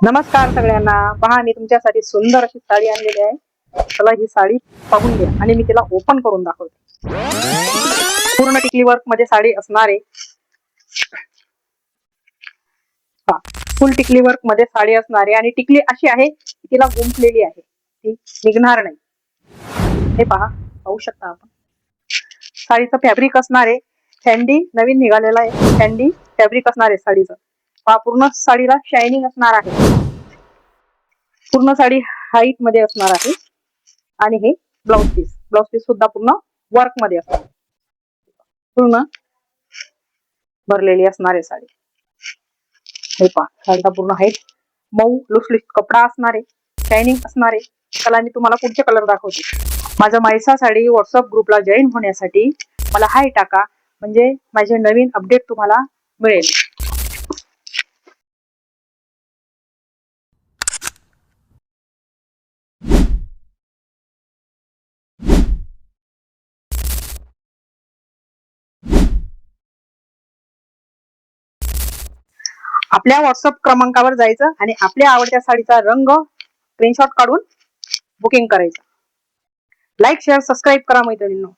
नमस्कार सगळ्यांना. पहा, मी तुमच्यासाठी सुंदर अशी साडी आणलेली आहे. चला ही साडी पाहून घ्या आणि मी तिला ओपन करून दाखवते. पूर्ण टिकली वर्क मध्ये साडी असणारे, फुल टिकली वर्क मध्ये साडी असणारे आणि टिकली अशी आहे की तिला गुंफलेली आहे, ती निघणार नाही. हे पहा, पाहू शकता आपण. साडीचं फॅब्रिक असणारे फॅन्डी नवीन निघालेला आहे. फॅन्डी फॅब्रिक असणार आहे साडीचं. पहा, पूर्ण साडीला शायनिंग असणार आहे. पूर्ण साडी हाईट मध्ये असणार आहे आणि हे ब्लाउज पीस सुद्धा पूर्ण वर्क मध्ये असणार. पूर्ण भरलेली असणार आहे साडी. हे पहा, साडीचा पूर्ण हाईट, मऊ लुसलुशीत कपडा असणार आहे, शायनिंग असणार आहे. चला मी तुम्हाला पुढचे कलर दाखवते. माझा मायसा साडी व्हॉट्सअप ग्रुपला जॉईन होण्यासाठी मला हाय टाका, म्हणजे माझे नवीन अपडेट तुम्हाला मिळेल. आपल्या व्हॉट्सअप क्रमांकावर जायचं आणि आपल्या आवडत्या साडीचा रंग स्क्रीनशॉट काढून बुकिंग करायचं. लाईक शेअर सबस्क्राईब करा मैत्रिणींनो.